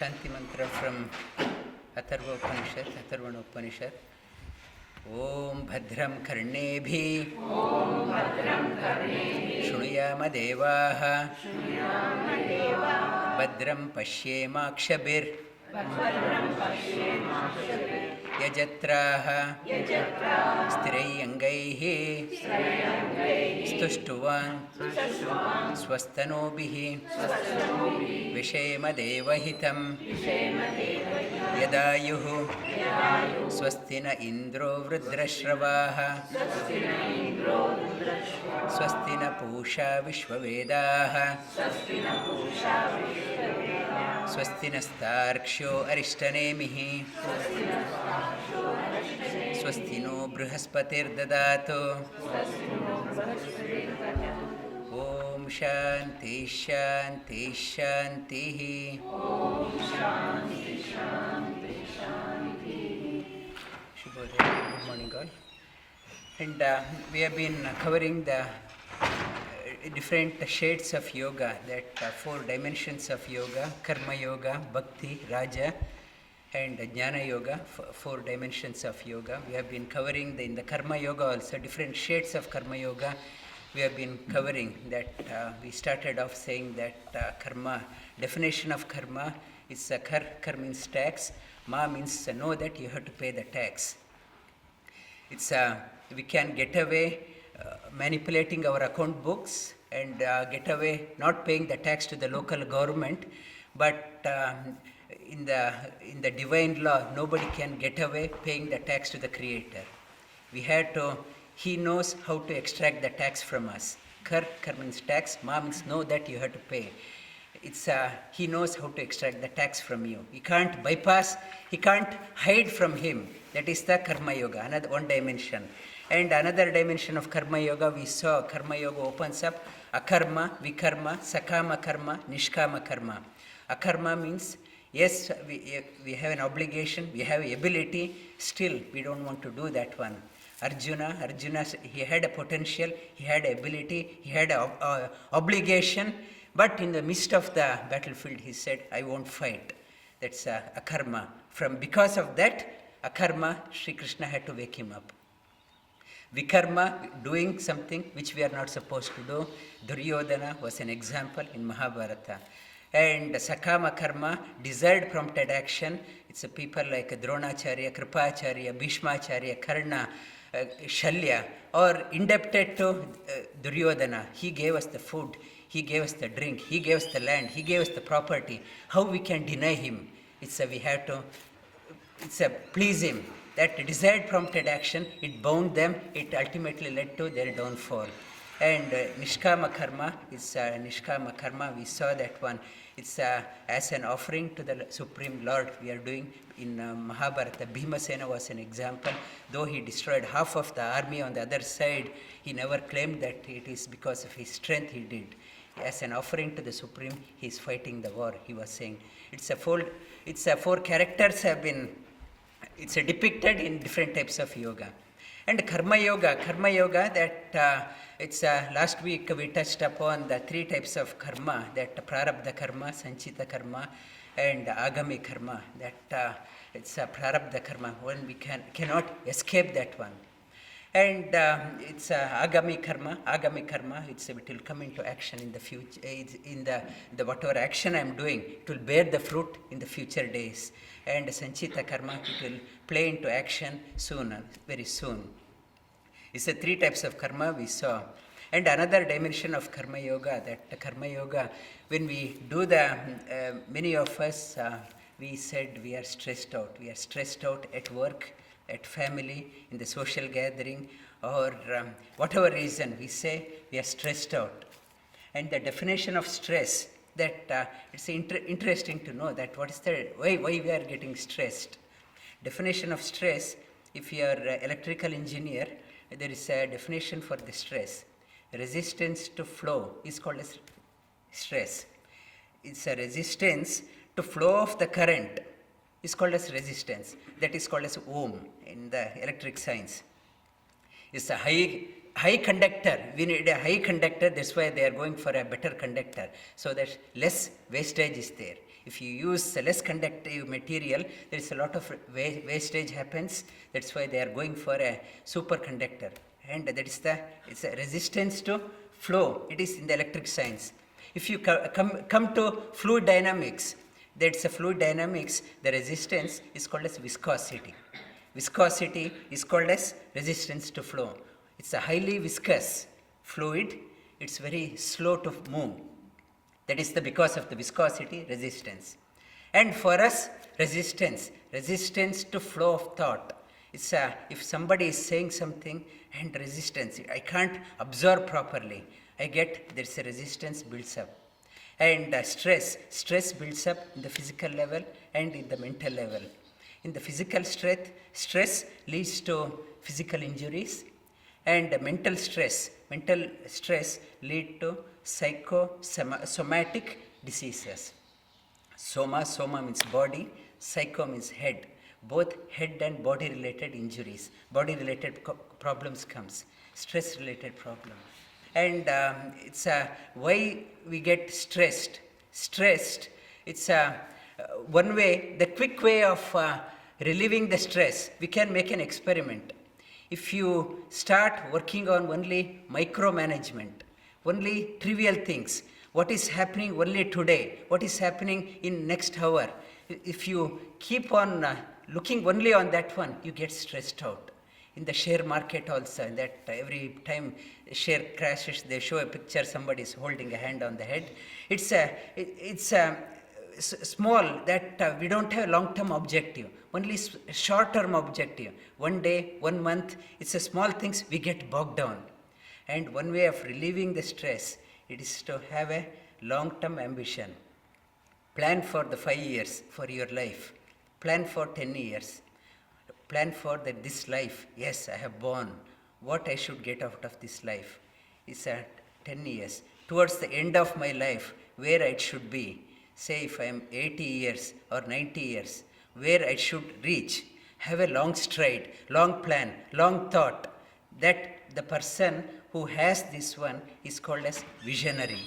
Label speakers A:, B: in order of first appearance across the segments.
A: Shanti mantra from Atharvana Upanishad. Om Bhadram Karnebhi Shrunuyama Devaha Bhadram Pashyemakshabir Yajatraha Sthirayangaihi Stushtuvan Swastanobihi Vishema Devahitam Yadayuhu Swastina Indro Vrudrashravaha Swastina Pusha Vishwavedaha Swastina Starksho Arishtanemihi Swastino Bruhaspatir Dadato Om Shanti Shanti Shanti. Shubhodaya. Good morning all. And we have been covering the different shades of yoga, that 4 dimensions of yoga: Karma Yoga, Bhakti, Raja and Jnana Yoga, 4 dimensions of yoga. We have been covering in the Karma Yoga also different shades of Karma Yoga. We have been covering that. We started off saying that karma, definition of karma is kar means tax, ma means know that you have to pay the tax. It's we can get away manipulating our account books and get away not paying the tax to the local government, but in the divine law nobody can get away paying the tax to the Creator. We had to. He knows how to extract the tax from us. Kar means tax, ma means know that you have to pay. It's he knows how to extract the tax from you. He can't bypass, he can't hide from him. That is the Karma Yoga, another one dimension. And another dimension of Karma Yoga, we saw Karma Yoga opens up akarma, vikarma, sakama karma, nishkama karma. Akarma means, yes, we have an obligation, we have ability, still we don't want to do that one. Arjuna, he had a potential, he had ability, he had an obligation, but in the midst of the battlefield he said, I won't fight. That's akarma. Because of that akarma, Sri Krishna had to wake him up. Vikarma, doing something which we are not supposed to do. Duryodhana was an example in Mahabharata. And Sakama Karma, desired prompted action. It's a people like Dronacharya, Kripacharya, Bhishmacharya, Karna, Shalya, or indebted to Duryodhana. He gave us the food, he gave us the drink, he gave us the land, he gave us the property. How we can deny him? We have to please him. That desired prompted action, it bound them, it ultimately led to their downfall. And Nishkama Karma is Nishkama Karma, we saw that one. It's as an offering to the Supreme Lord we are doing in Mahabharata. Bhimasena was an example. Though he destroyed half of the army on the other side, he never claimed that it is because of his strength he did. As an offering to the Supreme, he is fighting the war, he was saying. It's 4 characters have been, it's depicted in different types of yoga. And Karma Yoga that last week we touched upon the 3 types of karma, that Prarabdha Karma, Sanchita Karma and Agami Karma. That it's Prarabdha Karma, one we cannot escape that one. And it's Agami Karma, it will come into action in the future, in the whatever action I am doing, it will bear the fruit in the future days. And Sanchita Karma, it will play into action very soon. It's 3 types of karma we saw. And another dimension of Karma Yoga, that Karma Yoga, when we do many of us, we said we are stressed out. We are stressed out at work, at family, in the social gathering, or whatever reason we say we are stressed out. And the definition of stress, that it's interesting to know that what is why we are getting stressed. Definition of stress, if you are an electrical engineer, there is a definition for the stress. Resistance to flow is called as stress. It's a resistance to flow of the current is called as resistance. That is called as ohm in the electric science. It's a high conductor. We need a high conductor. That's why they are going for a better conductor, so that less wastage is there. If you use less conductive material, there is a lot of wastage happens. That's why they are going for a superconductor. And that is it's a resistance to flow. It is in the electric science. If you come to fluid dynamics, that's a fluid dynamics, the resistance is called as viscosity. Viscosity is called as resistance to flow. It's a highly viscous fluid. It's very slow to move. That is because of the viscosity, resistance. And for us, resistance to flow of thought. It's if somebody is saying something and resistance, I can't absorb properly. I get there's a resistance builds up. And stress builds up in the physical level and in the mental level. In the physical stress leads to physical injuries, and mental stress lead to psychosomatic diseases. Soma means body, psycho means head. Both head and body related injuries, body related problems comes, stress related problem. And it's why we get stressed. It's one way, the quick way of relieving the stress. We can make an experiment. If you start working on only micromanagement, only trivial things, what is happening only today, what is happening in next hour, if you keep on looking only on that one, you get stressed out. In the share market also, that every time share crashes, they show a picture, somebody is holding a hand on the head. It's small that we don't have long-term objective, only short-term objective. 1 day, 1 month, it's a small things, we get bogged down. And one way of relieving the stress, it is to have a long-term ambition. Plan for the 5 years for your life. Plan for 10 years. Plan for this life. Yes, I have born. What I should get out of this life is 10 years. Towards the end of my life, where I should be. Say if I am 80 years or 90 years, where I should reach. Have a long stride, long plan, long thought. That the person who has this one is called as visionary.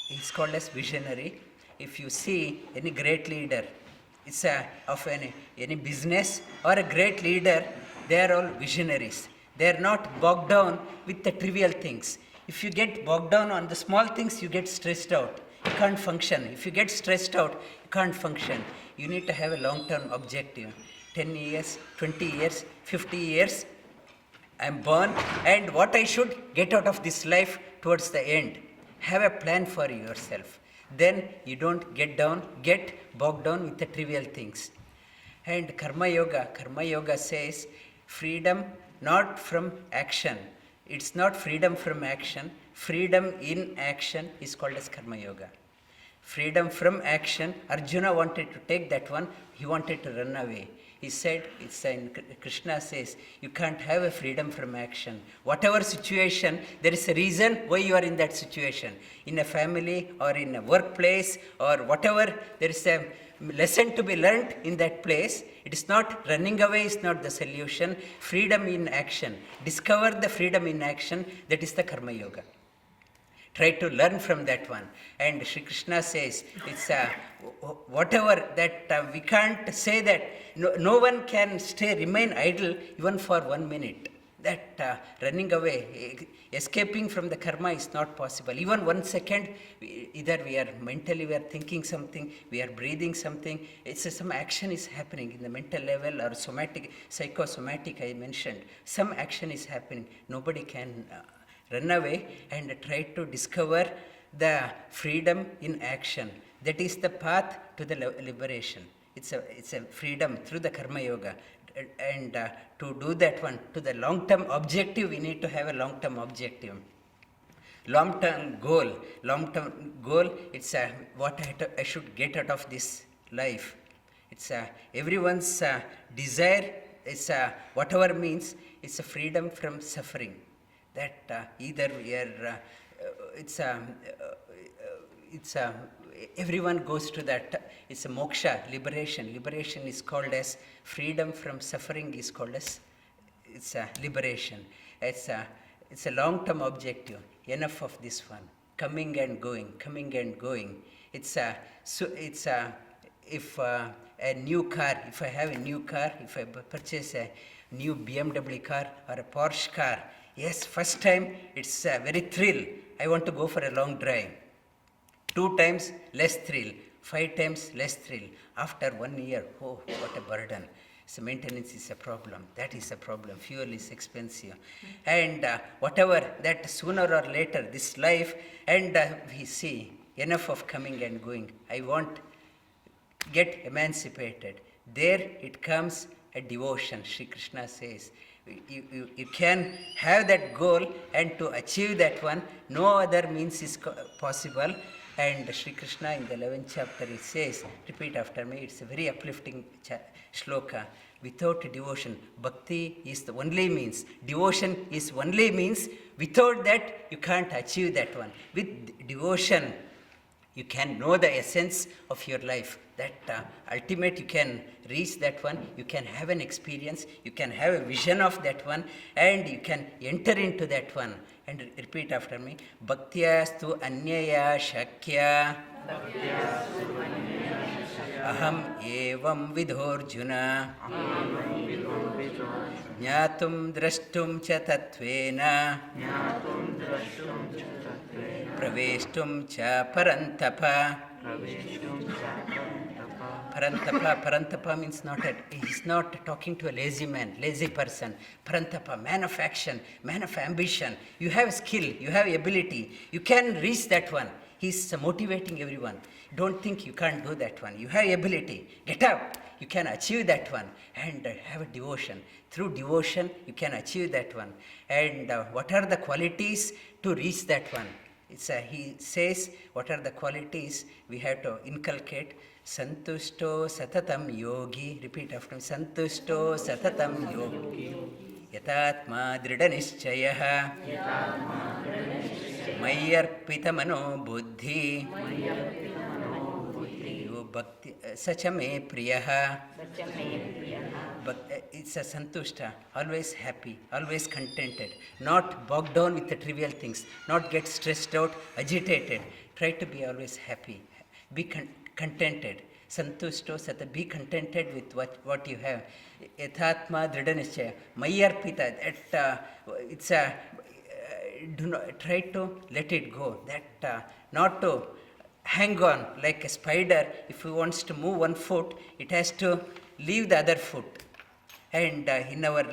A: He is called as visionary. If you see any great leader, it's of any business or a great leader, they are all visionaries. They are not bogged down with the trivial things. If you get bogged down on the small things, you get stressed out. You can't function. If you get stressed out, you can't function. You need to have a long-term objective. 10 years, 20 years, 50 years, I am born, and what I should get out of this life towards the end. Have a plan for yourself. Then you don't get bogged down with the trivial things. And Karma Yoga says freedom not from action. It's not freedom from action. Freedom in action is called as Karma Yoga. Freedom from action, Arjuna wanted to take that one, he wanted to run away. He said, Krishna says, you can't have a freedom from action. Whatever situation, there is a reason why you are in that situation. In a family or in a workplace or whatever, there is a lesson to be learned in that place. It is not running away, is not the solution. Freedom in action. Discover the freedom in action, that is the Karma Yoga. Try to learn from that one. And Sri Krishna says, it's whatever that we can't say that no one can remain idle even for 1 minute. That running away, escaping from the karma is not possible. Even 1 second, either we are mentally, we are thinking something, we are breathing something. It's some action is happening in the mental level or somatic, psychosomatic I mentioned. Some action is happening. Nobody can run away and try to discover the freedom in action. That is the path to the liberation. It's a freedom through the Karma Yoga. And to do that one, to the long-term objective, we need to have a long-term objective. Long-term goal, it's what I should get out of this life. It's everyone's desire, it's whatever means, it's a freedom from suffering. That either we are, everyone goes to that. It's a moksha, liberation. Liberation is called as freedom from suffering. Is called as it's a liberation. It's a long-term objective. Enough of this one. Coming and going. It's a, if a new car, if I have a new car, if I purchase a new BMW car or a Porsche car, yes, first time it's a very thrill. I want to go for a long drive. 2 times less thrill, 5 times less thrill. After 1 year, oh, what a burden. So maintenance is a problem. That is a problem. Fuel is expensive. And whatever that sooner or later, this life, and we see enough of coming and going. I want get emancipated. There it comes a devotion. Sri Krishna says, you can have that goal, and to achieve that one, no other means is possible. And Sri Krishna in the 11th chapter, he says, repeat after me, it's a very uplifting shloka. Without devotion, bhakti is the only means. Devotion is only means. Without that, you can't achieve that one. With devotion, you can know the essence of your life. That ultimate, you can reach that one. You can have an experience. You can have a vision of that one. And you can enter into that one. And repeat after me. Bhaktyastu anyaya shakya. Aham evam vidhorjuna. Jnatum drashtum cha tatvena. Praveshtum cha parantapa. Parantapa means he's not talking to a lazy man, lazy person. Parantapa, man of action, man of ambition. You have skill, you have ability, you can reach that one. He's motivating everyone. Don't think you can't do that one. You have ability. Get up. You can achieve that one. And have a devotion. Through devotion, you can achieve that one. And what are the qualities to reach that one? He says, what are the qualities we have to inculcate? Santushto satatam yogi. Repeat after me. Santushto satatam yogi. Yatatma dridanischayah. Mayarpita mano buddhi. Bhakti sachame priyaha. But it's a santushta, always happy, always contented, not bogged down with the trivial things, not get stressed out, agitated. Try to be always happy, be contented. Santushto sata, be contented with what you have. Yathatma dridanischaya, mayarpita, it's a, do not, try to let it go, that not to hang on like a spider. If he wants to move one foot, it has to leave the other foot. And in our,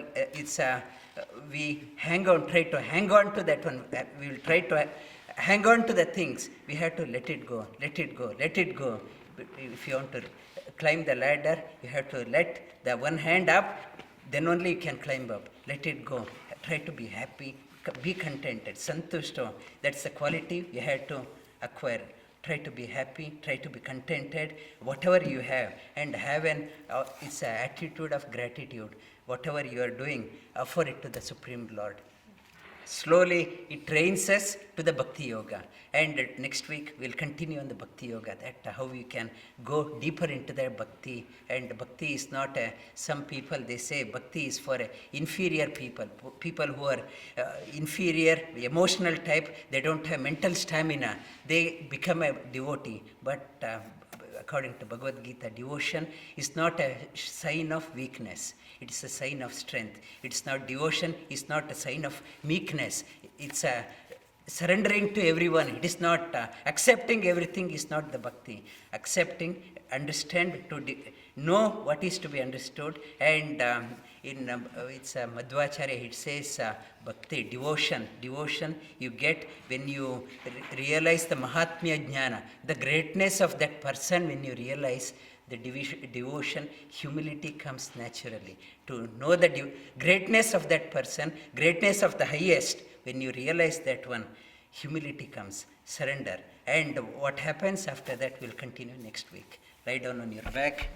A: we hang on, try to hang on to that one. We will try to hang on to the things. We have to let it go, let it go, let it go. If you want to climb the ladder, you have to let the one hand up, then only you can climb up. Let it go. Try to be happy, be contented. Santushto, that's the quality you have to acquire. Try to be happy, try to be contented, whatever you have, and have it's an attitude of gratitude. Whatever you are doing, offer it to the Supreme Lord. Slowly, it trains us to the Bhakti Yoga. And next week, we'll continue on the Bhakti Yoga, that how we can go deeper into the Bhakti. And Bhakti is not some people, they say Bhakti is for inferior people, people who are inferior, emotional type, they don't have mental stamina, they become a devotee. But according to Bhagavad Gita, devotion is not a sign of weakness. It is a sign of strength. It's not devotion, it's not a sign of meekness. It's a surrendering to everyone. It is not accepting everything is not the bhakti. Accepting, understand, to know what is to be understood. And it's Madhvacharya, it says bhakti, devotion you get when you realize the Mahatmya Jnana, the greatness of that person. When you realize the devotion, humility comes naturally. To know the greatness of that person, greatness of the highest, when you realize that one, humility comes, surrender. And what happens after that will continue next week. Lie down on your back.